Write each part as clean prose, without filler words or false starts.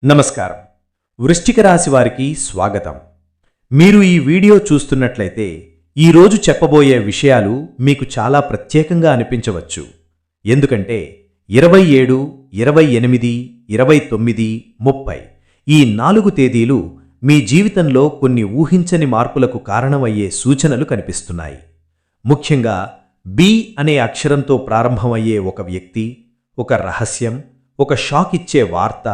నమస్కారం. వృశ్చిక రాశి వారికి స్వాగతం. మీరు ఈ వీడియో చూస్తున్నట్లయితే ఈరోజు చెప్పబోయే విషయాలు మీకు చాలా ప్రత్యేకంగా అనిపించవచ్చు. ఎందుకంటే 27, 28, 29, 30 ఈ 4 తేదీలు మీ జీవితంలో కొన్ని ఊహించని మార్పులకు కారణమయ్యే సూచనలు కనిపిస్తున్నాయి. ముఖ్యంగా బి అనే అక్షరంతో ప్రారంభమయ్యే ఒక వ్యక్తి, ఒక రహస్యం, ఒక షాక్ ఇచ్చే వార్త,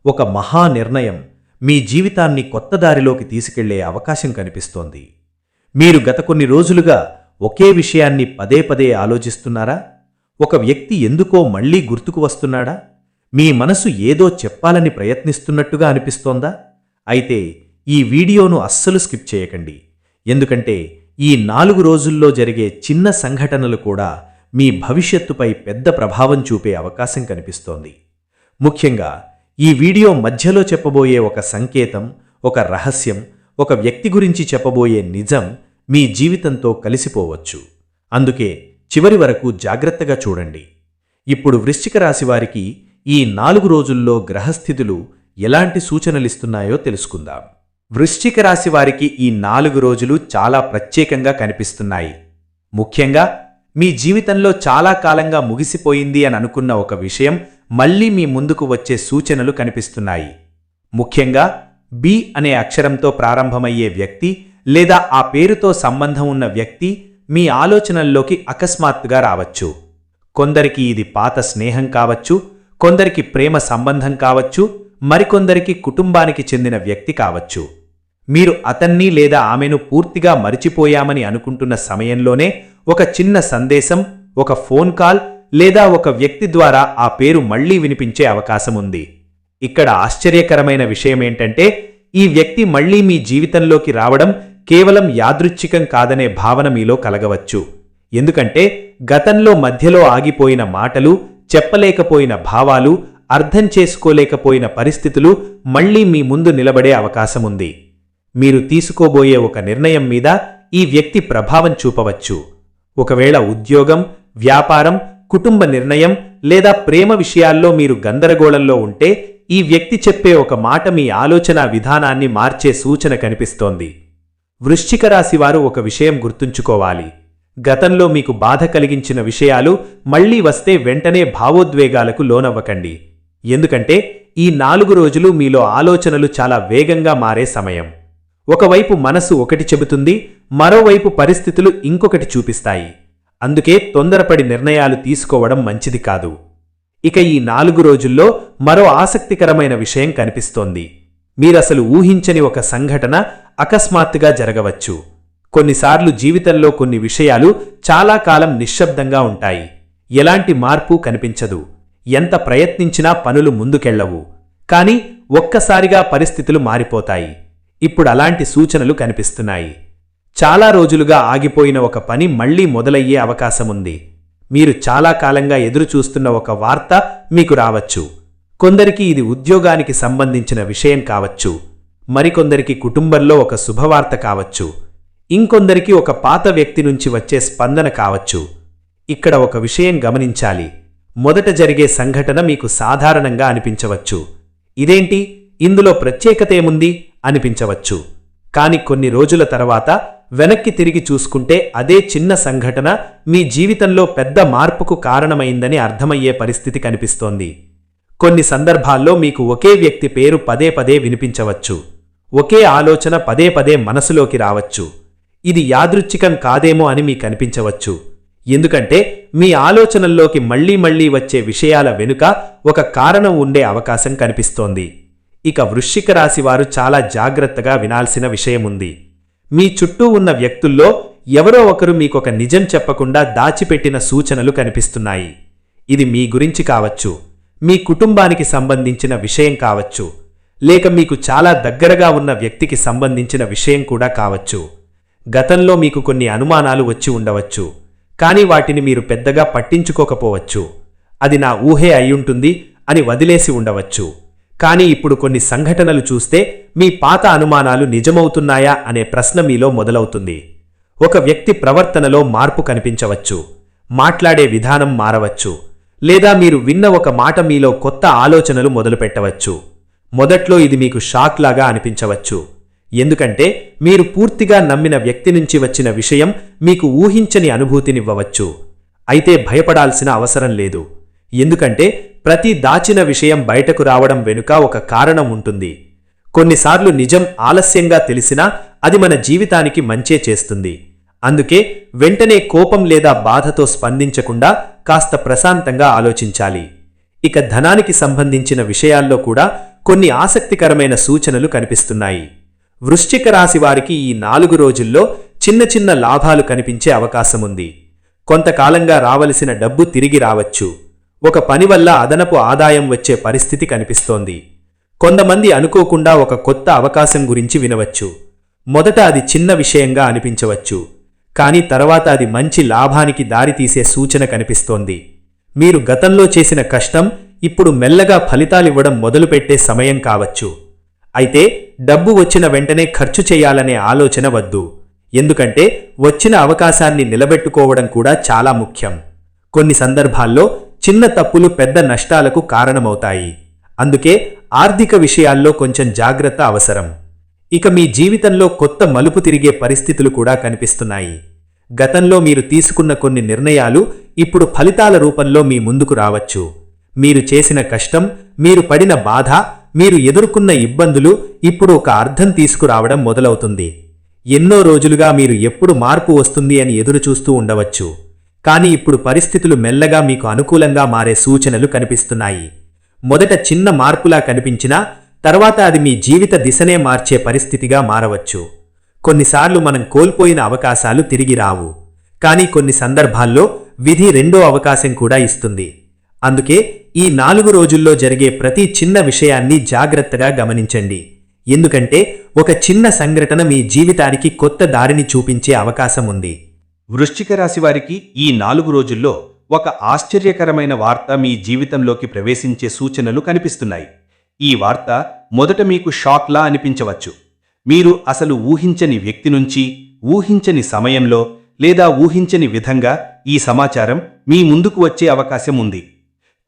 ఒక మహా నిర్ణయం మీ జీవితాన్ని కొత్త దారిలోకి తీసుకెళ్లే అవకాశం కనిపిస్తోంది. మీరు గత కొన్ని రోజులుగా ఒకే విషయాన్ని పదే పదే ఆలోచిస్తున్నారా? ఒక వ్యక్తి ఎందుకో మళ్లీ గుర్తుకు వస్తున్నాడా? మీ మనసు ఏదో చెప్పాలని ప్రయత్నిస్తున్నట్టుగా అనిపిస్తోందా? అయితే ఈ వీడియోను అస్సలు స్కిప్ చేయకండి. ఎందుకంటే ఈ 4 రోజుల్లో జరిగే చిన్న సంఘటనలు కూడా మీ భవిష్యత్తుపై పెద్ద ప్రభావం చూపే అవకాశం కనిపిస్తోంది. ముఖ్యంగా ఈ వీడియో మధ్యలో చెప్పబోయే ఒక సంకేతం, ఒక రహస్యం, ఒక వ్యక్తి గురించి చెప్పబోయే నిజం మీ జీవితంతో కలిసిపోవచ్చు. అందుకే చివరి వరకు జాగ్రత్తగా చూడండి. ఇప్పుడు వృశ్చిక రాశి వారికి ఈ 4 రోజుల్లో గ్రహస్థితులు ఎలాంటి సూచనలిస్తున్నాయో తెలుసుకుందాం. వృశ్చిక రాశి వారికి ఈ 4 రోజులు చాలా ప్రత్యేకంగా కనిపిస్తున్నాయి. ముఖ్యంగా మీ జీవితంలో చాలా కాలంగా ముగిసిపోయింది అని అనుకున్న ఒక విషయం మళ్లీ మీ ముందుకు వచ్చే సూచనలు కనిపిస్తున్నాయి. ముఖ్యంగా బి అనే అక్షరంతో ప్రారంభమయ్యే వ్యక్తి లేదా ఆ పేరుతో సంబంధం ఉన్న వ్యక్తి మీ ఆలోచనల్లోకి అకస్మాత్తుగా రావచ్చు. కొందరికి ఇది పాత స్నేహం కావచ్చు, కొందరికి ప్రేమ సంబంధం కావచ్చు, మరికొందరికి కుటుంబానికి చెందిన వ్యక్తి కావచ్చు. మీరు అతన్ని లేదా ఆమెను పూర్తిగా మరిచిపోయామని అనుకుంటున్న సమయంలోనే ఒక చిన్న సందేశం, ఒక ఫోన్ కాల్ లేదా ఒక వ్యక్తి ద్వారా ఆ పేరు మళ్లీ వినిపించే అవకాశం ఉంది. ఇక్కడ ఆశ్చర్యకరమైన విషయమేంటంటే ఈ వ్యక్తి మళ్లీ మీ జీవితంలోకి రావడం కేవలం యాదృచ్ఛికం కాదనే భావన మీలో కలగవచ్చు. ఎందుకంటే గతంలో మధ్యలో ఆగిపోయిన మాటలు, చెప్పలేకపోయిన భావాలు, అర్థం చేసుకోలేకపోయిన పరిస్థితులు మళ్లీ మీ ముందు నిలబడే అవకాశముంది. మీరు తీసుకోబోయే ఒక నిర్ణయం మీద ఈ వ్యక్తి ప్రభావం చూపవచ్చు. ఒకవేళ ఉద్యోగం, వ్యాపారం, కుటుంబ నిర్ణయం లేదా ప్రేమ విషయాల్లో మీరు గందరగోళంలో ఉంటే ఈ వ్యక్తి చెప్పే ఒక మాట మీ ఆలోచన విధానాన్ని మార్చే సూచన కనిపిస్తోంది. వృశ్చిక రాశి వారు ఒక విషయం గుర్తుంచుకోవాలి. గతంలో మీకు బాధ కలిగించిన విషయాలు మళ్లీ వస్తే వెంటనే భావోద్వేగాలకు లోనవ్వకండి. ఎందుకంటే ఈ 4 రోజులు మీలో ఆలోచనలు చాలా వేగంగా మారే సమయం. ఒకవైపు మనసు ఒకటి చెబుతుంది, మరోవైపు పరిస్థితులు ఇంకొకటి చూపిస్తాయి. అందుకే తొందరపడి నిర్ణయాలు తీసుకోవడం మంచిది కాదు. ఇక ఈ 4 రోజుల్లో మరో ఆసక్తికరమైన విషయం కనిపిస్తోంది. మీరసలు ఊహించని ఒక సంఘటన అకస్మాత్తుగా జరగవచ్చు. కొన్నిసార్లు జీవితంలో కొన్ని విషయాలు చాలా కాలం నిశ్శబ్దంగా ఉంటాయి. ఎలాంటి మార్పు కనిపించదు. ఎంత ప్రయత్నించినా పనులు ముందుకెళ్లవు. కాని ఒక్కసారిగా పరిస్థితులు మారిపోతాయి. ఇప్పుడు అలాంటి సూచనలు కనిపిస్తున్నాయి. చాలా రోజులుగా ఆగిపోయిన ఒక పని మళ్లీ మొదలయ్యే అవకాశముంది. మీరు చాలా కాలంగా ఎదురుచూస్తున్న ఒక వార్త మీకు రావచ్చు. కొందరికి ఇది ఉద్యోగానికి సంబంధించిన విషయం కావచ్చు, మరికొందరికి కుటుంబంలో ఒక శుభవార్త కావచ్చు, ఇంకొందరికి ఒక పాత వ్యక్తి నుంచి వచ్చే స్పందన కావచ్చు. ఇక్కడ ఒక విషయం గమనించాలి. మొదట జరిగే సంఘటన మీకు సాధారణంగా అనిపించవచ్చు. ఇదేంటి, ఇందులో ప్రత్యేకతేముంది అనిపించవచ్చు. కాని కొన్ని రోజుల తర్వాత వెనక్కి తిరిగి చూసుకుంటే అదే చిన్న సంఘటన మీ జీవితంలో పెద్ద మార్పుకు కారణమైందని అర్థమయ్యే పరిస్థితి కనిపిస్తోంది. కొన్ని సందర్భాల్లో మీకు ఒకే వ్యక్తి పేరు పదే పదే వినిపించవచ్చు. ఒకే ఆలోచన పదే పదే మనసులోకి రావచ్చు. ఇది యాదృచ్ఛికం కాదేమో అని మీకు అనిపించవచ్చు. ఎందుకంటే మీ ఆలోచనల్లోకి మళ్లీ వచ్చే విషయాల వెనుక ఒక కారణం ఉండే అవకాశం కనిపిస్తోంది. ఇక వృశ్చిక రాశి వారు చాలా జాగ్రత్తగా వినాల్సిన విషయముంది. మీ చుట్టూ ఉన్న వ్యక్తుల్లో ఎవరో ఒకరు మీకొక నిజం చెప్పకుండా దాచిపెట్టిన సూచనలు కనిపిస్తున్నాయి. ఇది మీ గురించి కావచ్చు, మీ కుటుంబానికి సంబంధించిన విషయం కావచ్చు, లేక మీకు చాలా దగ్గరగా ఉన్న వ్యక్తికి సంబంధించిన విషయం కూడా కావచ్చు. గతంలో మీకు కొన్ని అనుమానాలు వచ్చి ఉండవచ్చు, కాని వాటిని మీరు పెద్దగా పట్టించుకోకపోవచ్చు. అది నా ఊహే అయ్యుంటుంది అని వదిలేసి ఉండవచ్చు. కానీ ఇప్పుడు కొన్ని సంఘటనలు చూస్తే మీ పాత అనుమానాలు నిజమవుతున్నాయా అనే ప్రశ్న మీలో మొదలవుతుంది. ఒక వ్యక్తి ప్రవర్తనలో మార్పు కనిపించవచ్చు, మాట్లాడే విధానం మారవచ్చు, లేదా మీరు విన్న ఒక మాట మీలో కొత్త ఆలోచనలు మొదలుపెట్టవచ్చు. మొదట్లో ఇది మీకు షాక్ లాగా అనిపించవచ్చు, ఎందుకంటే మీరు పూర్తిగా నమ్మిన వ్యక్తి నుంచి వచ్చిన విషయం మీకు ఊహించని అనుభూతినివ్వవచ్చు. అయితే భయపడాల్సిన అవసరం లేదు, ఎందుకంటే ప్రతి దాచిన విషయం బయటకు రావడం వెనుక ఒక కారణం ఉంటుంది. కొన్నిసార్లు నిజం ఆలస్యంగా తెలిసినా అది మన జీవితానికి మంచే చేస్తుంది. అందుకే వెంటనే కోపం లేదా బాధతో స్పందించకుండా కాస్త ప్రశాంతంగా ఆలోచించాలి. ఇక ధనానికి సంబంధించిన విషయాల్లో కూడా కొన్ని ఆసక్తికరమైన సూచనలు కనిపిస్తున్నాయి. వృశ్చిక రాశి వారికి ఈ 4 రోజుల్లో చిన్న చిన్న లాభాలు కనిపించే అవకాశముంది. కొంతకాలంగా రావలసిన డబ్బు తిరిగి రావచ్చు. ఒక పని వల్ల అదనపు ఆదాయం వచ్చే పరిస్థితి కనిపిస్తోంది. కొంతమంది అనుకోకుండా ఒక కొత్త అవకాశం గురించి వినవచ్చు. మొదట అది చిన్న విషయంగా అనిపించవచ్చు, కానీ తర్వాత అది మంచి లాభానికి దారితీసే సూచన కనిపిస్తోంది. మీరు గతంలో చేసిన కష్టం ఇప్పుడు మెల్లగా ఫలితాలివ్వడం మొదలుపెట్టే సమయం కావచ్చు. అయితే డబ్బు వచ్చిన వెంటనే ఖర్చు చేయాలనే ఆలోచన వద్దు, ఎందుకంటే వచ్చిన అవకాశాన్ని నిలబెట్టుకోవడం కూడా చాలా ముఖ్యం. కొన్ని సందర్భాల్లో చిన్న తప్పులు పెద్ద నష్టాలకు కారణమవుతాయి. అందుకే ఆర్థిక విషయాల్లో కొంచెం జాగ్రత్త అవసరం. ఇక మీ జీవితంలో కొత్త మలుపు తిరిగే పరిస్థితులు కూడా కనిపిస్తున్నాయి. గతంలో మీరు తీసుకున్న కొన్ని నిర్ణయాలు ఇప్పుడు ఫలితాల రూపంలో మీ ముందుకు రావచ్చు. మీరు చేసిన కష్టం, మీరు పడిన బాధ, మీరు ఎదుర్కొన్న ఇబ్బందులు ఇప్పుడు ఒక అర్థం తీసుకురావడం మొదలవుతుంది. ఎన్నో రోజులుగా మీరు ఎప్పుడు మార్పు వస్తుంది అని ఎదురుచూస్తూ ఉండవచ్చు, కానీ ఇప్పుడు పరిస్థితులు మెల్లగా మీకు అనుకూలంగా మారే సూచనలు కనిపిస్తున్నాయి. మొదట చిన్న మార్పులా కనిపించినా తర్వాత అది మీ జీవిత దిశనే మార్చే పరిస్థితిగా మారవచ్చు. కొన్నిసార్లు మనం కోల్పోయిన అవకాశాలు తిరిగి రావు, కానీ కొన్ని సందర్భాల్లో విధి రెండో అవకాశం కూడా ఇస్తుంది. అందుకే ఈ 4 రోజుల్లో జరిగే ప్రతి చిన్న విషయాన్ని జాగ్రత్తగా గమనించండి, ఎందుకంటే ఒక చిన్న సంఘటన మీ జీవితానికి కొత్త దారిని చూపించే అవకాశం ఉంది. వృశ్చిక రాశి వారికి ఈ 4 రోజుల్లో ఒక ఆశ్చర్యకరమైన వార్త మీ జీవితంలోకి ప్రవేశించే సూచనలు కనిపిస్తున్నాయి. ఈ వార్త మొదట మీకు షాక్లా అనిపించవచ్చు. మీరు అసలు ఊహించని వ్యక్తి నుంచి, ఊహించని సమయంలో లేదా ఊహించని విధంగా ఈ సమాచారం మీ ముందుకు వచ్చే అవకాశం ఉంది.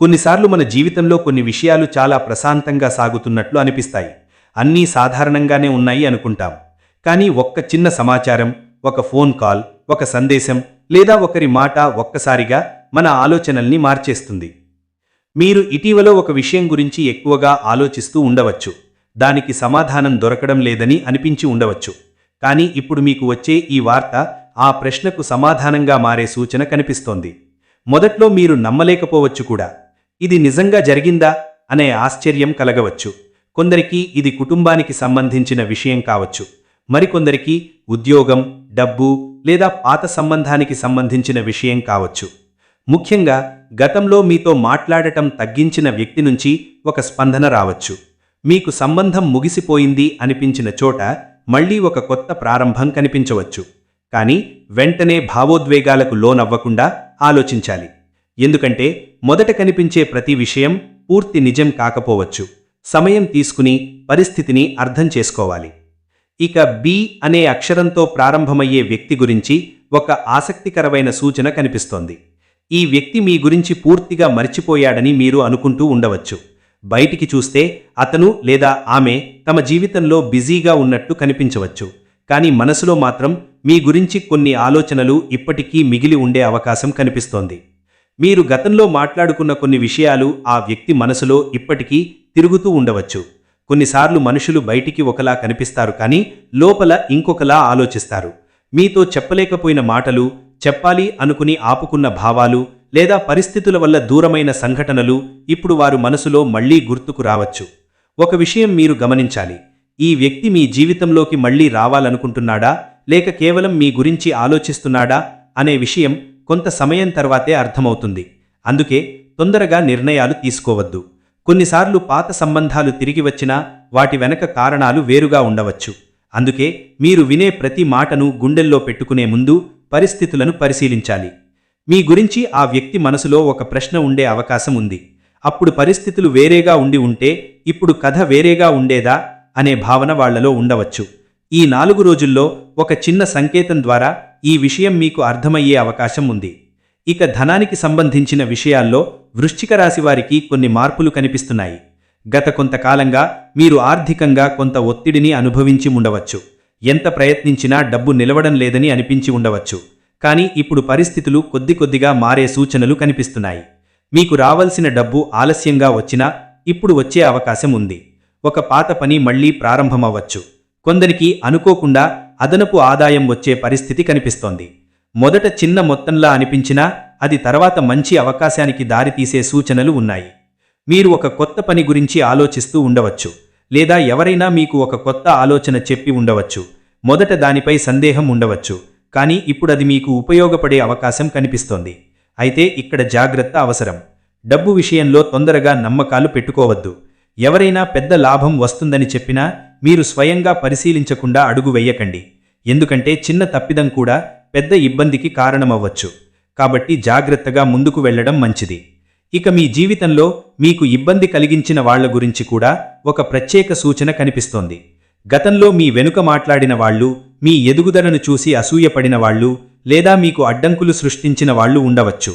కొన్నిసార్లు మన జీవితంలో కొన్ని విషయాలు చాలా ప్రశాంతంగా సాగుతున్నట్లు అనిపిస్తాయి. అన్నీ సాధారణంగానే ఉన్నాయి అనుకుంటాం. కానీ ఒక్క చిన్న సమాచారం, ఒక ఫోన్ కాల్, ఒక సందేశం లేదా ఒకరి మాట ఒక్కసారిగా మన ఆలోచనల్ని మార్చేస్తుంది. మీరు ఇటీవల ఒక విషయం గురించి ఎక్కువగా ఆలోచిస్తూ ఉండవచ్చు. దానికి సమాధానం దొరకడం లేదని అనిపించి ఉండవచ్చు. కానీ ఇప్పుడు మీకు వచ్చే ఈ వార్త ఆ ప్రశ్నకు సమాధానంగా మారే సూచన కనిపిస్తోంది. మొదట్లో మీరు నమ్మలేకపోవచ్చు కూడా. ఇది నిజంగా జరిగిందా అనే ఆశ్చర్యం కలగవచ్చు. కొందరికి ఇది కుటుంబానికి సంబంధించిన విషయం కావచ్చు. మరికొందరికి ఉద్యోగం, డబ్బు లేదా పాత సంబంధానికి సంబంధించిన విషయం కావచ్చు. ముఖ్యంగా గతంలో మీతో మాట్లాడటం తగ్గించిన వ్యక్తి నుంచి ఒక స్పందన రావచ్చు. మీకు సంబంధం ముగిసిపోయింది అనిపించిన చోట మళ్లీ ఒక కొత్త ప్రారంభం కనిపించవచ్చు. కానీ వెంటనే భావోద్వేగాలకు లోనవ్వకుండా ఆలోచించాలి. ఎందుకంటే మొదట కనిపించే ప్రతి విషయం పూర్తి నిజం కాకపోవచ్చు. సమయం తీసుకుని పరిస్థితిని అర్థం చేసుకోవాలి. ఇక బి అనే అక్షరంతో ప్రారంభమయ్యే వ్యక్తి గురించి ఒక ఆసక్తికరమైన సూచన కనిపిస్తోంది. ఈ వ్యక్తి మీ గురించి పూర్తిగా మర్చిపోయాడని మీరు అనుకుంటూ ఉండవచ్చు. బయటికి చూస్తే అతను లేదా ఆమె తమ జీవితంలో బిజీగా ఉన్నట్టు కనిపించవచ్చు. కానీ మనసులో మాత్రం మీ గురించి కొన్ని ఆలోచనలు ఇప్పటికీ మిగిలి ఉండే అవకాశం కనిపిస్తోంది. మీరు గతంలో మాట్లాడుకున్న కొన్ని విషయాలు ఆ వ్యక్తి మనసులో ఇప్పటికీ తిరుగుతూ ఉండవచ్చు. కొన్నిసార్లు మనుషులు బయటికి ఒకలా కనిపిస్తారు, కానీ లోపల ఇంకొకలా ఆలోచిస్తారు. మీతో చెప్పలేకపోయిన మాటలు, చెప్పాలి అనుకుని ఆపుకున్న భావాలు లేదా పరిస్థితుల వల్ల దూరమైన సంఘటనలు ఇప్పుడు వారు మనసులో మళ్లీ గుర్తుకు రావచ్చు. ఒక విషయం మీరు గమనించాలి. ఈ వ్యక్తి మీ జీవితంలోకి మళ్లీ రావాలనుకుంటున్నాడా లేక కేవలం మీ గురించి ఆలోచిస్తున్నాడా అనే విషయం కొంత సమయం తర్వాతే అర్థమవుతుంది. అందుకే తొందరగా నిర్ణయాలు తీసుకోవద్దు. కొన్నిసార్లు పాత సంబంధాలు తిరిగి వచ్చినా వాటి వెనక కారణాలు వేరుగా ఉండవచ్చు. అందుకే మీరు వినే ప్రతి మాటను గుండెల్లో పెట్టుకునే ముందు పరిస్థితులను పరిశీలించాలి. మీ గురించి ఆ వ్యక్తి మనసులో ఒక ప్రశ్న ఉండే అవకాశం ఉంది. అప్పుడు పరిస్థితులు వేరేగా ఉంటే ఇప్పుడు కథ వేరేగా ఉండేదా అనే భావన వాళ్లలో ఉండవచ్చు. ఈ 4 రోజుల్లో ఒక చిన్న సంకేతం ద్వారా ఈ విషయం మీకు అర్థమయ్యే అవకాశం ఉంది. ఇక ధనానికి సంబంధించిన విషయాల్లో వృశ్చిక రాశి వారికి కొన్ని మార్పులు కనిపిస్తున్నాయి. గత కొంతకాలంగా మీరు ఆర్థికంగా కొంత ఒత్తిడిని అనుభవించి ఉండవచ్చు. ఎంత ప్రయత్నించినా డబ్బు నిలవడం లేదని అనిపించి ఉండవచ్చు. కానీ ఇప్పుడు పరిస్థితులు కొద్దిగా మారే సూచనలు కనిపిస్తున్నాయి. మీకు రావాల్సిన డబ్బు ఆలస్యంగా వచ్చినా ఇప్పుడు వచ్చే అవకాశం ఉంది. ఒక పాత పని మళ్లీ ప్రారంభమవ్వచ్చు. కొందరికి అనుకోకుండా అదనపు ఆదాయం వచ్చే పరిస్థితి కనిపిస్తోంది. మొదట చిన్న మొత్తంలా అనిపించినా అది తర్వాత మంచి అవకాశానికి దారితీసే సూచనలు ఉన్నాయి. మీరు ఒక కొత్త పని గురించి ఆలోచిస్తూ ఉండవచ్చు, లేదా ఎవరైనా మీకు ఒక కొత్త ఆలోచన చెప్పి ఉండవచ్చు. మొదట దానిపై సందేహం ఉండవచ్చు, కానీ ఇప్పుడు అది మీకు ఉపయోగపడే అవకాశం కనిపిస్తోంది. అయితే ఇక్కడ జాగ్రత్త అవసరం. డబ్బు విషయంలో తొందరగా నమ్మకాలు పెట్టుకోవద్దు. ఎవరైనా పెద్ద లాభం వస్తుందని చెప్పినా మీరు స్వయంగా పరిశీలించకుండా అడుగు వెయ్యకండి. ఎందుకంటే చిన్న తప్పిదం కూడా పెద్ద ఇబ్బందికి కారణమవ్వచ్చు. కాబట్టి జాగ్రత్తగా ముందుకు వెళ్లడం మంచిది. ఇక మీ జీవితంలో మీకు ఇబ్బంది కలిగించిన వాళ్ల గురించి కూడా ఒక ప్రత్యేక సూచన కనిపిస్తోంది. గతంలో మీ వెనుక మాట్లాడిన వాళ్ళు, మీ ఎదుగుదలను చూసి అసూయపడిన వాళ్ళు, లేదా మీకు అడ్డంకులు సృష్టించిన వాళ్ళు ఉండవచ్చు.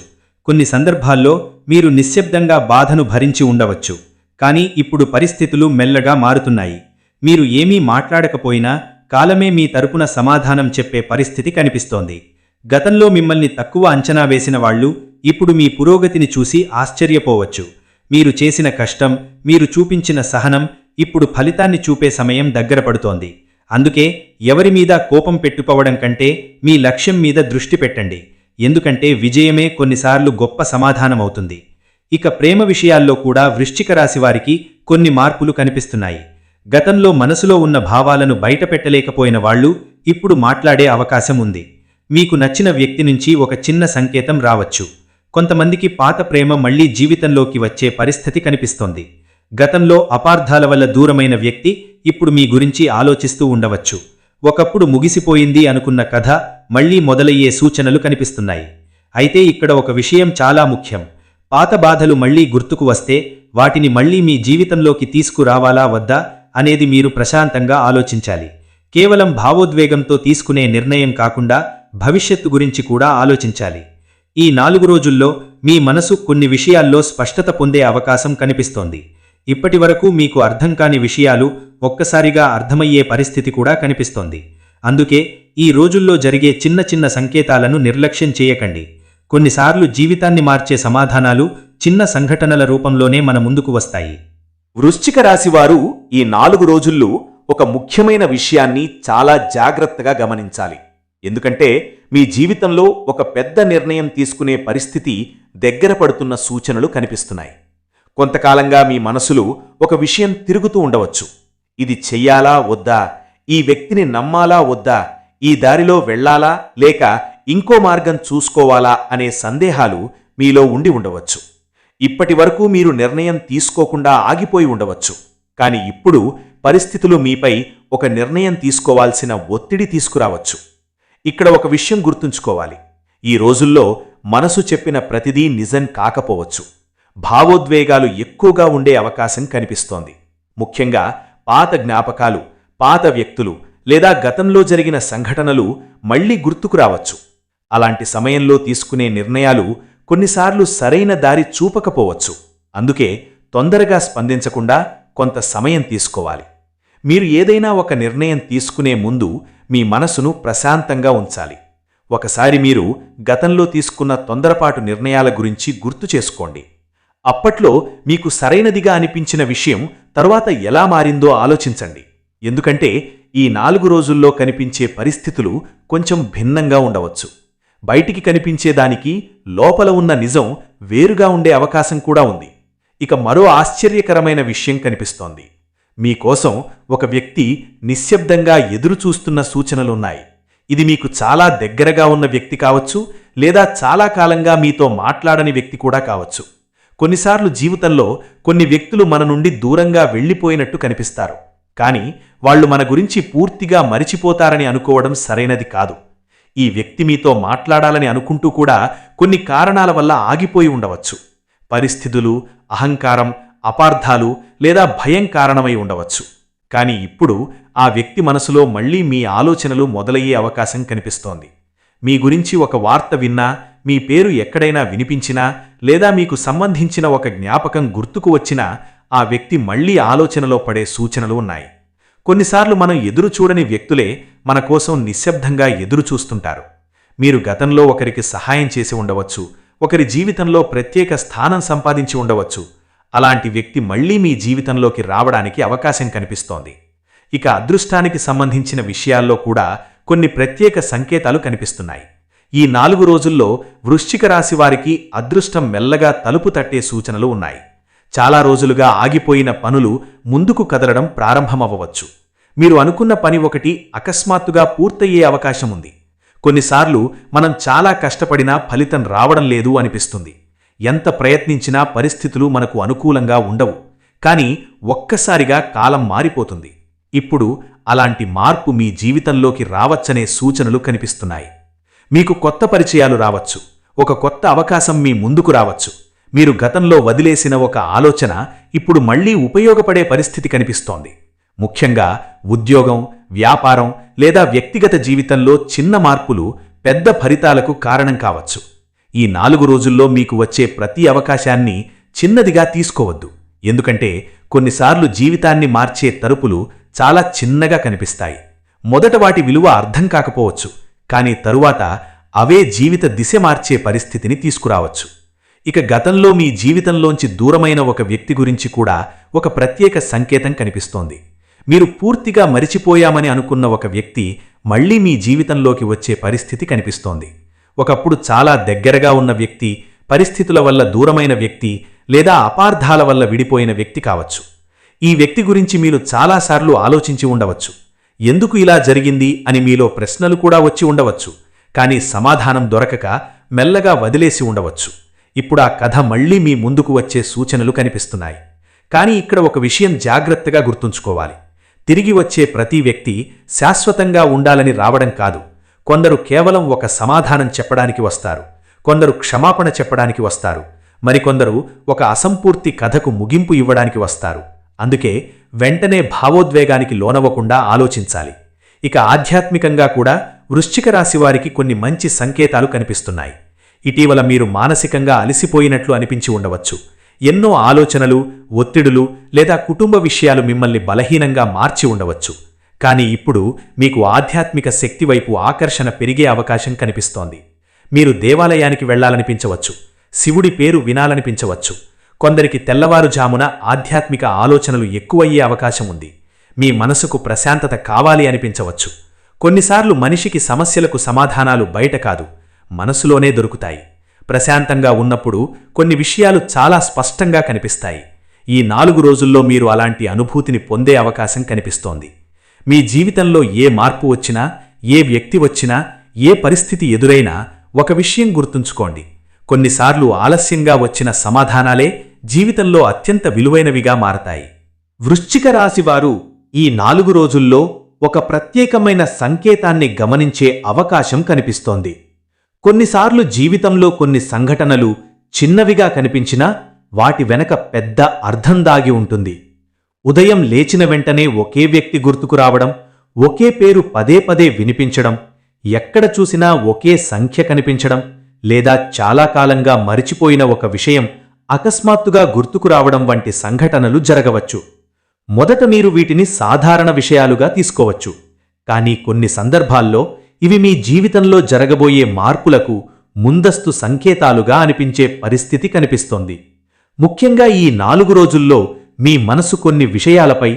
కొన్ని సందర్భాల్లో మీరు నిశ్శబ్దంగా బాధను భరించి ఉండవచ్చు. కానీ ఇప్పుడు పరిస్థితులు మెల్లగా మారుతున్నాయి. మీరు ఏమీ మాట్లాడకపోయినా కాలమే మీ తరపున సమాధానం చెప్పే పరిస్థితి కనిపిస్తోంది. గతంలో మిమ్మల్ని తక్కువ అంచనా వేసిన వాళ్ళు ఇప్పుడు మీ పురోగతిని చూసి ఆశ్చర్యపోవచ్చు. మీరు చేసిన కష్టం, మీరు చూపించిన సహనం ఇప్పుడు ఫలితాన్ని చూపే సమయం దగ్గర పడుతోంది. అందుకే ఎవరి మీద కోపం పెట్టుకోవడం కంటే మీ లక్ష్యం మీద దృష్టి పెట్టండి. ఎందుకంటే విజయమే కొన్నిసార్లు గొప్ప సమాధానమవుతుంది. ఇక ప్రేమ విషయాల్లో కూడా వృశ్చిక రాశి వారికి కొన్ని మార్పులు కనిపిస్తున్నాయి. గతంలో మనసులో ఉన్న భావాలను బయటపెట్టలేకపోయిన వాళ్ళు ఇప్పుడు మాట్లాడే అవకాశం ఉంది. మీకు నచ్చిన వ్యక్తి నుంచి ఒక చిన్న సంకేతం రావచ్చు. కొంతమందికి పాత ప్రేమ మళ్లీ జీవితంలోకి వచ్చే పరిస్థితి కనిపిస్తోంది. గతంలో అపార్థాల వల్ల దూరమైన వ్యక్తి ఇప్పుడు మీ గురించి ఆలోచిస్తూ ఉండవచ్చు. ఒకప్పుడు ముగిసిపోయింది అనుకున్న కథ మళ్లీ మొదలయ్యే సూచనలు కనిపిస్తున్నాయి. అయితే ఇక్కడ ఒక విషయం చాలా ముఖ్యం. పాత బాధలు మళ్లీ గుర్తుకు వస్తే వాటిని మళ్లీ మీ జీవితంలోకి తీసుకురావాలా వద్దా అనేది మీరు ప్రశాంతంగా ఆలోచించాలి. కేవలం భావోద్వేగంతో తీసుకునే నిర్ణయం కాకుండా భవిష్యత్తు గురించి కూడా ఆలోచించాలి. ఈ 4 రోజుల్లో మీ మనసు కొన్ని విషయాల్లో స్పష్టత పొందే అవకాశం కనిపిస్తోంది. ఇప్పటివరకు మీకు అర్థం కాని విషయాలు ఒక్కసారిగా అర్థమయ్యే పరిస్థితి కూడా కనిపిస్తోంది. అందుకే ఈ రోజుల్లో జరిగే చిన్న చిన్న సంకేతాలను నిర్లక్ష్యం చేయకండి. కొన్నిసార్లు జీవితాన్ని మార్చే సమాధానాలు చిన్న సంఘటనల రూపంలోనే మన ముందుకు వస్తాయి. వృశ్చిక రాశివారు ఈ 4 రోజుల్లో ఒక ముఖ్యమైన విషయాన్ని చాలా జాగ్రత్తగా గమనించాలి. ఎందుకంటే మీ జీవితంలో ఒక పెద్ద నిర్ణయం తీసుకునే పరిస్థితి దగ్గర పడుతున్న సూచనలు కనిపిస్తున్నాయి. కొంతకాలంగా మీ మనసులో ఒక విషయం తిరుగుతూ ఉండవచ్చు. ఇది చెయ్యాలా వద్దా, ఈ వ్యక్తిని నమ్మాలా వద్దా, ఈ దారిలో వెళ్లాలా లేక ఇంకో మార్గం చూసుకోవాలా అనే సందేహాలు మీలో ఉండి ఉండవచ్చు. ఇప్పటి వరకు మీరు నిర్ణయం తీసుకోకుండా ఆగిపోయి ఉండవచ్చు. కానీ ఇప్పుడు పరిస్థితులు మీపై ఒక నిర్ణయం తీసుకోవాల్సిన ఒత్తిడి తీసుకురావచ్చు. ఇక్కడ ఒక విషయం గుర్తుంచుకోవాలి. ఈ రోజుల్లో మనసు చెప్పిన ప్రతిదీ నిజం కాకపోవచ్చు. భావోద్వేగాలు ఎక్కువగా ఉండే అవకాశం కనిపిస్తోంది. ముఖ్యంగా పాత జ్ఞాపకాలు, పాత వ్యక్తులు లేదా గతంలో జరిగిన సంఘటనలు మళ్లీ గుర్తుకు రావచ్చు. అలాంటి సమయంలో తీసుకునే నిర్ణయాలు కొన్నిసార్లు సరైన దారి చూపకపోవచ్చు. అందుకే తొందరగా స్పందించకుండా కొంత సమయం తీసుకోవాలి. మీరు ఏదైనా ఒక నిర్ణయం తీసుకునే ముందు మీ మనసును ప్రశాంతంగా ఉంచాలి. ఒకసారి మీరు గతంలో తీసుకున్న తొందరపాటు నిర్ణయాల గురించి గుర్తు చేసుకోండి. అప్పట్లో మీకు సరైనదిగా అనిపించిన విషయం తరువాత ఎలా మారిందో ఆలోచించండి. ఎందుకంటే ఈ 4 రోజుల్లో కనిపించే పరిస్థితులు కొంచెం భిన్నంగా ఉండవచ్చు. బయటికి కనిపించేదానికి లోపల ఉన్న నిజం వేరుగా ఉండే అవకాశం కూడా ఉంది. ఇక మరో ఆశ్చర్యకరమైన విషయం కనిపిస్తోంది. మీకోసం ఒక వ్యక్తి నిశ్శబ్దంగా ఎదురుచూస్తున్న సూచనలున్నాయి. ఇది మీకు చాలా దగ్గరగా ఉన్న వ్యక్తి కావచ్చు, లేదా చాలా కాలంగా మీతో మాట్లాడని వ్యక్తి కూడా కావచ్చు. కొన్నిసార్లు జీవితంలో కొన్ని వ్యక్తులు మన నుండి దూరంగా వెళ్లిపోయినట్టు కనిపిస్తారు. కానీ వాళ్లు మన గురించి పూర్తిగా మరిచిపోతారని అనుకోవడం సరైనది కాదు. ఈ వ్యక్తి మీతో మాట్లాడాలని అనుకుంటూ కూడా కొన్ని కారణాల వల్ల ఆగిపోయి ఉండవచ్చు. పరిస్థితులు, అహంకారం, అపార్థాలు లేదా భయం కారణమై ఉండవచ్చు. కానీ ఇప్పుడు ఆ వ్యక్తి మనసులో మళ్లీ మీ ఆలోచనలు మొదలయ్యే అవకాశం కనిపిస్తోంది. మీ గురించి ఒక వార్త విన్నా, మీ పేరు ఎక్కడైనా వినిపించినా లేదా మీకు సంబంధించిన ఒక జ్ఞాపకం గుర్తుకు వచ్చినా ఆ వ్యక్తి మళ్లీ ఆలోచనలో పడే సూచనలు ఉన్నాయి. కొన్నిసార్లు మనం ఎదురు చూడని వ్యక్తులే మన కోసం నిశ్శబ్దంగా ఎదురు చూస్తుంటారు. మీరు గతంలో ఒకరికి సహాయం చేసి ఉండవచ్చు, ఒకరి జీవితంలో ప్రత్యేక స్థానం సంపాదించి ఉండవచ్చు. అలాంటి వ్యక్తి మళ్లీ మీ జీవితంలోకి రావడానికి అవకాశం కనిపిస్తోంది. ఇక అదృష్టానికి సంబంధించిన విషయాల్లో కూడా కొన్ని ప్రత్యేక సంకేతాలు కనిపిస్తున్నాయి. ఈ 4 రోజుల్లో వృశ్చిక రాశి వారికి అదృష్టం మెల్లగా తలుపు తట్టే సూచనలు ఉన్నాయి. చాలా రోజులుగా ఆగిపోయిన పనులు ముందుకు కదలడం ప్రారంభమవ్వవచ్చు. మీరు అనుకున్న పని ఒకటి అకస్మాత్తుగా పూర్తయ్యే అవకాశం ఉంది. కొన్నిసార్లు మనం చాలా కష్టపడినా ఫలితం రావడం లేదు అనిపిస్తుంది. ఎంత ప్రయత్నించినా పరిస్థితులు మనకు అనుకూలంగా ఉండవు. కానీ ఒక్కసారిగా కాలం మారిపోతుంది. ఇప్పుడు అలాంటి మార్పు మీ జీవితంలోకి రావచ్చనే సూచనలు కనిపిస్తున్నాయి. మీకు కొత్త పరిచయాలు రావచ్చు, ఒక కొత్త అవకాశం మీ ముందుకు రావచ్చు. మీరు గతంలో వదిలేసిన ఒక ఆలోచన ఇప్పుడు మళ్లీ ఉపయోగపడే పరిస్థితి కనిపిస్తోంది. ముఖ్యంగా ఉద్యోగం, వ్యాపారం లేదా వ్యక్తిగత జీవితంలో చిన్న మార్పులు పెద్ద ఫలితాలకు కారణం కావచ్చు. ఈ 4 రోజుల్లో మీకు వచ్చే ప్రతి అవకాశాన్ని చిన్నదిగా తీసుకోవద్దు. ఎందుకంటే కొన్నిసార్లు జీవితాన్ని మార్చే తలుపులు చాలా చిన్నగా కనిపిస్తాయి. మొదట వాటి విలువ అర్థం కాకపోవచ్చు, కానీ తరువాత అవే జీవిత దిశ మార్చే పరిస్థితిని తీసుకురావచ్చు. ఇక గతంలో మీ జీవితంలోంచి దూరమైన ఒక వ్యక్తి గురించి కూడా ఒక ప్రత్యేక సంకేతం కనిపిస్తోంది. మీరు పూర్తిగా మరిచిపోయామని అనుకున్న ఒక వ్యక్తి మళ్లీ మీ జీవితంలోకి వచ్చే పరిస్థితి కనిపిస్తోంది. ఒకప్పుడు చాలా దగ్గరగా ఉన్న వ్యక్తి, పరిస్థితుల వల్ల దూరమైన వ్యక్తి లేదా అపార్థాల వల్ల విడిపోయిన వ్యక్తి కావచ్చు. ఈ వ్యక్తి గురించి మీరు చాలాసార్లు ఆలోచించి ఉండవచ్చు. ఎందుకు ఇలా జరిగింది అని మీలో ప్రశ్నలు కూడా వచ్చి ఉండవచ్చు. కానీ సమాధానం దొరకక మెల్లగా వదిలేసి ఉండవచ్చు. ఇప్పుడు ఆ కథ మళ్లీ మీ ముందుకు వచ్చే సూచనలు కనిపిస్తున్నాయి. కానీ ఇక్కడ ఒక విషయం జాగ్రత్తగా గుర్తుంచుకోవాలి. తిరిగి వచ్చే ప్రతి వ్యక్తి శాశ్వతంగా ఉండాలని రావడం కాదు. కొందరు కేవలం ఒక సమాధానం చెప్పడానికి వస్తారు, కొందరు క్షమాపణ చెప్పడానికి వస్తారు, మరికొందరు ఒక అసంపూర్తి కథకు ముగింపు ఇవ్వడానికి వస్తారు. అందుకే వెంటనే భావోద్వేగానికి లోనవ్వకుండా ఆలోచించాలి. ఇక ఆధ్యాత్మికంగా కూడా వృశ్చిక రాశి వారికి కొన్ని మంచి సంకేతాలు కనిపిస్తున్నాయి. ఇటీవల మీరు మానసికంగా అలసిపోయినట్లు అనిపించి ఉండవచ్చు. ఎన్నో ఆలోచనలు, ఒత్తిడులు లేదా కుటుంబ విషయాలు మిమ్మల్ని బలహీనంగా మార్చి ఉండవచ్చు. కానీ ఇప్పుడు మీకు ఆధ్యాత్మిక శక్తి వైపు ఆకర్షణ పెరిగే అవకాశం కనిపిస్తోంది. మీరు దేవాలయానికి వెళ్లాలనిపించవచ్చు, శివుడి పేరు వినాలనిపించవచ్చు. కొందరికి తెల్లవారుజామున ఆధ్యాత్మిక ఆలోచనలు ఎక్కువయ్యే అవకాశం ఉంది. మీ మనసుకు ప్రశాంతత కావాలి అనిపించవచ్చు. కొన్నిసార్లు మనిషికి సమస్యలకు సమాధానాలు బయట కాదు, మనసులోనే దొరుకుతాయి. ప్రశాంతంగా ఉన్నప్పుడు కొన్ని విషయాలు చాలా స్పష్టంగా కనిపిస్తాయి. ఈ 4 రోజుల్లో మీరు అలాంటి అనుభూతిని పొందే అవకాశం కనిపిస్తోంది. మీ జీవితంలో ఏ మార్పు వచ్చినా, ఏ వ్యక్తి వచ్చినా, ఏ పరిస్థితి ఎదురైనా ఒక విషయం గుర్తుంచుకోండి. కొన్నిసార్లు ఆలస్యంగా వచ్చిన సమాధానాలే జీవితంలో అత్యంత విలువైనవిగా మారతాయి. వృశ్చిక రాశివారు ఈ 4 రోజుల్లో ఒక ప్రత్యేకమైన సంకేతాన్ని గమనించే అవకాశం కనిపిస్తోంది. కొన్నిసార్లు జీవితంలో కొన్ని సంఘటనలు చిన్నవిగా కనిపించినా వాటి వెనక పెద్ద అర్థం దాగి ఉంటుంది. ఉదయం లేచిన వెంటనే ఒకే వ్యక్తి గుర్తుకు రావడం, ఒకే పేరు పదే పదే వినిపించడం, ఎక్కడ చూసినా ఒకే సంఖ్య కనిపించడం, లేదా చాలా కాలంగా మరిచిపోయిన ఒక విషయం అకస్మాత్తుగా గుర్తుకు రావడం వంటి సంఘటనలు జరగవచ్చు. మొదట మీరు వీటిని సాధారణ విషయాలుగా తీసుకోవచ్చు. కానీ కొన్ని సందర్భాల్లో ఇవి మీ జీవితంలో జరగబోయే మార్పులకు ముందస్తు సంకేతాలుగా అనిపించే పరిస్థితి కనిపిస్తోంది. ముఖ్యంగా ఈ 4 రోజుల్లో మీ మనసు కొన్ని విషయాలపై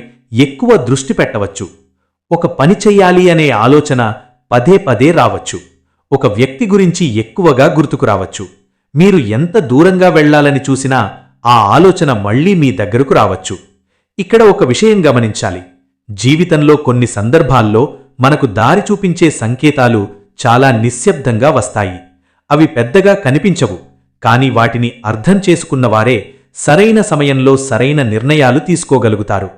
ఎక్కువ దృష్టి పెట్టవచ్చు. ఒక పని చెయ్యాలి అనే ఆలోచన పదే పదే రావచ్చు. ఒక వ్యక్తి గురించి ఎక్కువగా గుర్తుకు రావచ్చు. మీరు ఎంత దూరంగా వెళ్లాలని చూసినా ఆ ఆలోచన మళ్లీ మీ దగ్గరకు రావచ్చు. ఇక్కడ ఒక విషయం గమనించాలి. జీవితంలో కొన్ని సందర్భాల్లో మనకు దారి చూపించే సంకేతాలు చాలా నిశ్శబ్దంగా వస్తాయి. అవి పెద్దగా కనిపించవు, కానీ వాటిని అర్థం చేసుకున్నవారే సరైన సమయంలో సరైన నిర్ణయాలు తీసుకోగలుగుతారు.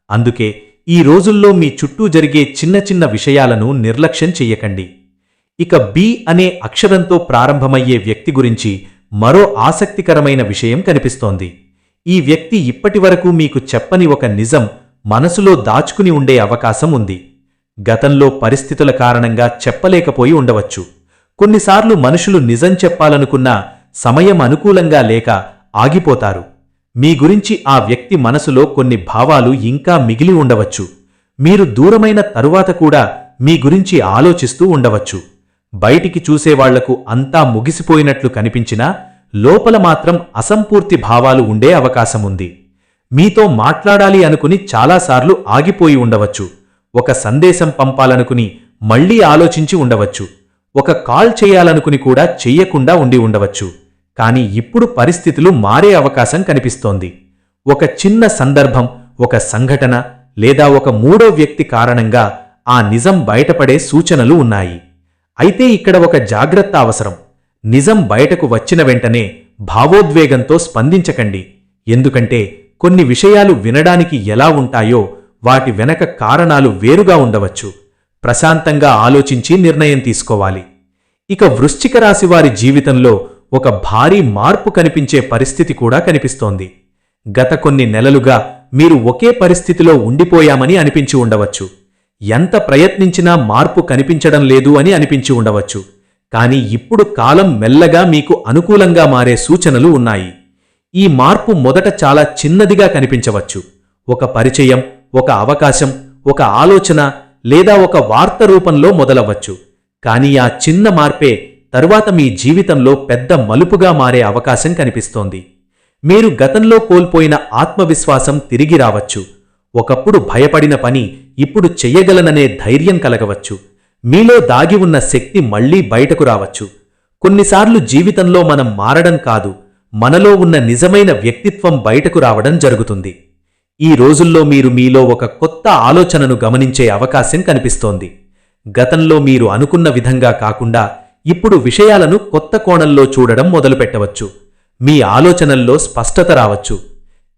అందుకే ఈ రోజుల్లో మీ చుట్టూ జరిగే చిన్న చిన్న విషయాలను నిర్లక్ష్యం చెయ్యకండి. ఇక బి అనే అక్షరంతో ప్రారంభమయ్యే వ్యక్తి గురించి మరో ఆసక్తికరమైన విషయం కనిపిస్తోంది. ఈ వ్యక్తి ఇప్పటివరకు మీకు చెప్పని ఒక నిజం మనసులో దాచుకుని ఉండే అవకాశం ఉంది. గతంలో పరిస్థితుల కారణంగా చెప్పలేకపోయి ఉండవచ్చు. కొన్నిసార్లు మనుషులు నిజం చెప్పాలనుకున్నా సమయం అనుకూలంగా లేక ఆగిపోతారు. మీ గురించి ఆ వ్యక్తి మనసులో కొన్ని భావాలు ఇంకా మిగిలి ఉండవచ్చు. మీరు దూరమైన తరువాత కూడా మీ గురించి ఆలోచిస్తూ ఉండవచ్చు. బయటికి చూసేవాళ్లకు అంతా ముగిసిపోయినట్లు కనిపించినా లోపల మాత్రం అసంపూర్తి భావాలు ఉండే అవకాశముంది. మీతో మాట్లాడాలి అనుకుని చాలాసార్లు ఆగిపోయి ఉండవచ్చు. ఒక సందేశం పంపాలనుకుని మళ్లీ ఆలోచించి ఉండవచ్చు. ఒక కాల్ చేయాలనుకుని కూడా చెయ్యకుండా ఉండి ఉండవచ్చు. కానీ ఇప్పుడు పరిస్థితులు మారే అవకాశం కనిపిస్తోంది. ఒక చిన్న సందర్భం, ఒక సంఘటన లేదా ఒక మూడో వ్యక్తి కారణంగా ఆ నిజం బయటపడే సూచనలు ఉన్నాయి. అయితే ఇక్కడ ఒక జాగ్రత్త అవసరం. నిజం బయటకు వచ్చిన వెంటనే భావోద్వేగంతో స్పందించకండి. ఎందుకంటే కొన్ని విషయాలు వినడానికి ఎలా ఉంటాయో వాటి వెనక కారణాలు వేరుగా ఉండవచ్చు. ప్రశాంతంగా ఆలోచించి నిర్ణయం తీసుకోవాలి. ఇక వృశ్చిక రాశి వారి జీవితంలో ఒక భారీ మార్పు కనిపించే పరిస్థితి కూడా కనిపిస్తోంది. గత కొన్ని నెలలుగా మీరు ఒకే పరిస్థితిలో ఉండిపోయామని అనిపించి ఉండవచ్చు. ఎంత ప్రయత్నించినా మార్పు కనిపించడం లేదు అని అనిపించి ఉండవచ్చు. కానీ ఇప్పుడు కాలం మెల్లగా మీకు అనుకూలంగా మారే సూచనలు ఉన్నాయి. ఈ మార్పు మొదట చాలా చిన్నదిగా కనిపించవచ్చు. ఒక పరిచయం, ఒక అవకాశం, ఒక ఆలోచన లేదా ఒక వార్త రూపంలో మొదలవ్వచ్చు. కానీ ఆ చిన్న మార్పే తరువాత మీ జీవితంలో పెద్ద మలుపుగా మారే అవకాశం కనిపిస్తోంది. మీరు గతంలో కోల్పోయిన ఆత్మవిశ్వాసం తిరిగి రావచ్చు. ఒకప్పుడు భయపడిన పని ఇప్పుడు చెయ్యగలననే ధైర్యం కలగవచ్చు. మీలో దాగి ఉన్న శక్తి మళ్లీ బయటకు రావచ్చు. కొన్నిసార్లు జీవితంలో మనం మారడం కాదు, మనలో ఉన్న నిజమైన వ్యక్తిత్వం బయటకు రావడం జరుగుతుంది. ఈ రోజుల్లో మీరు మీలో ఒక కొత్త ఆలోచనను గమనించే అవకాశం కనిపిస్తోంది. గతంలో మీరు అనుకున్న విధంగా కాకుండా ఇప్పుడు విషయాలను కొత్త కోణంలో చూడడం మొదలుపెట్టవచ్చు. మీ ఆలోచనల్లో స్పష్టత రావచ్చు.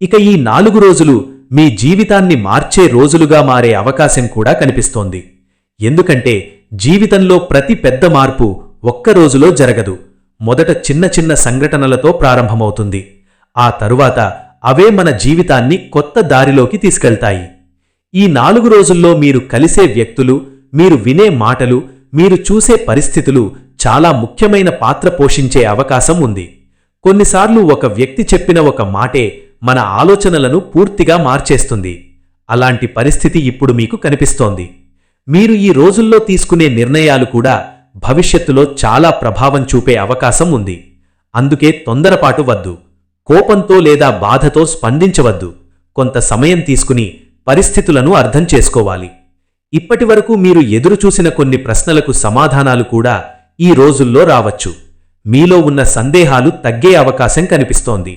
ఇక ఈ 4 రోజులు మీ జీవితాన్ని మార్చే రోజులుగా మారే అవకాశం కూడా కనిపిస్తోంది. ఎందుకంటే జీవితంలో ప్రతి పెద్ద మార్పు ఒక్క రోజులో జరగదు. మొదట చిన్న చిన్న సంఘటనలతో ప్రారంభమవుతుంది. ఆ తరువాత అవే మన జీవితాన్ని కొత్త దారిలోకి తీసుకెళ్తాయి. ఈ 4 రోజుల్లో మీరు కలిసే వ్యక్తులు, మీరు వినే మాటలు, మీరు చూసే పరిస్థితులు చాలా ముఖ్యమైన పాత్ర పోషించే అవకాశం ఉంది. కొన్నిసార్లు ఒక వ్యక్తి చెప్పిన ఒక మాటే మన ఆలోచనలను పూర్తిగా మార్చేస్తుంది. అలాంటి పరిస్థితి ఇప్పుడు మీకు కనిపిస్తోంది. మీరు ఈ రోజుల్లో తీసుకునే నిర్ణయాలు కూడా భవిష్యత్తులో చాలా ప్రభావం చూపే అవకాశం ఉంది. అందుకే తొందరపాటు వద్దు. కోపంతో లేదా బాధతో స్పందించవద్దు. కొంత సమయం తీసుకుని పరిస్థితులను అర్థం చేసుకోవాలి. ఇప్పటివరకు మీరు ఎదురుచూసిన కొన్ని ప్రశ్నలకు సమాధానాలు కూడా ఈ రోజుల్లో రావచ్చు. మీలో ఉన్న సందేహాలు తగ్గే అవకాశం కనిపిస్తోంది.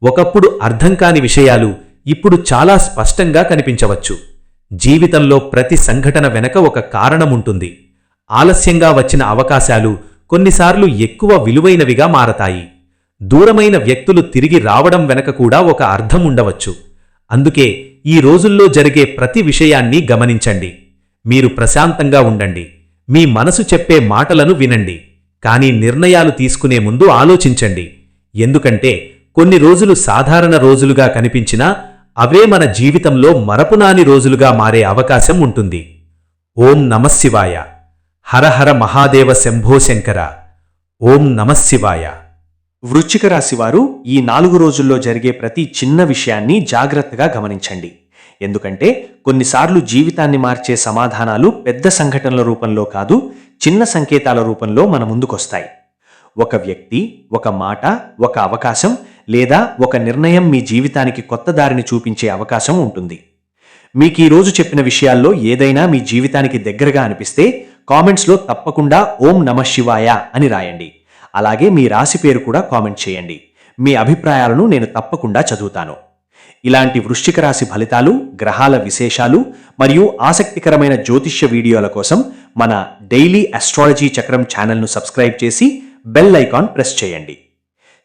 ఒకప్పుడు అర్థం కాని విషయాలు ఇప్పుడు చాలా స్పష్టంగా కనిపించవచ్చు. జీవితంలో ప్రతి సంఘటన వెనక ఒక కారణముంటుంది. ఆలస్యంగా వచ్చిన అవకాశాలు కొన్నిసార్లు ఎక్కువ విలువైనవిగా మారతాయి. దూరమైన వ్యక్తులు తిరిగి రావడం వెనక కూడా ఒక అర్థం ఉండవచ్చు. అందుకే ఈ రోజుల్లో జరిగే ప్రతి విషయాన్ని గమనించండి. మీరు ప్రశాంతంగా ఉండండి. మీ మనసు చెప్పే మాటలను వినండి. కానీ నిర్ణయాలు తీసుకునే ముందు ఆలోచించండి. ఎందుకంటే కొన్ని రోజులు సాధారణ రోజులుగా కనిపించినా అవే మన జీవితంలో మరపునాని రోజులుగా మారే అవకాశం ఉంటుంది. ఓం నమఃశివాయ. హరహర మహాదేవ శంభో శంకర. ఓం నమఃశివాయ. వృశ్చిక రాశివారు ఈ 4 రోజుల్లో జరిగే ప్రతి చిన్న విషయాన్ని జాగ్రత్తగా గమనించండి. ఎందుకంటే కొన్నిసార్లు జీవితాన్ని మార్చే సమాధానాలు పెద్ద సంఘటనల రూపంలో కాదు, చిన్న సంకేతాల రూపంలో మన ముందుకొస్తాయి. ఒక వ్యక్తి, ఒక మాట, ఒక అవకాశం లేదా ఒక నిర్ణయం మీ జీవితానికి కొత్త దారిని చూపించే అవకాశం ఉంటుంది. మీకు ఈ రోజు చెప్పిన విషయాల్లో ఏదైనా మీ జీవితానికి దగ్గరగా అనిపిస్తే కామెంట్స్లో తప్పకుండా ఓం నమఃశివాయ అని రాయండి. అలాగే మీ రాశి పేరు కూడా కామెంట్ చేయండి. మీ అభిప్రాయాలను నేను తప్పకుండా చదువుతాను. ఇలాంటి వృశ్చిక రాశి ఫలితాలు, గ్రహాల విశేషాలు మరియు ఆసక్తికరమైన జ్యోతిష్య వీడియోల కోసం మన డైలీ అస్ట్రాలజీ చక్రం ఛానల్ను సబ్స్క్రైబ్ చేసి బెల్ ఐకాన్ ప్రెస్ చేయండి.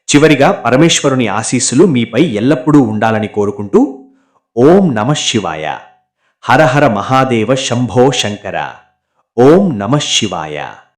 చివరిగా పరమేశ్వరుని ఆశీస్సులు మీపై ఎల్లప్పుడూ ఉండాలని కోరుకుంటూ ఓం నమఃశివాయ. హరహర మహాదేవ శంభో శంకర. ఓం నమఃశివాయ.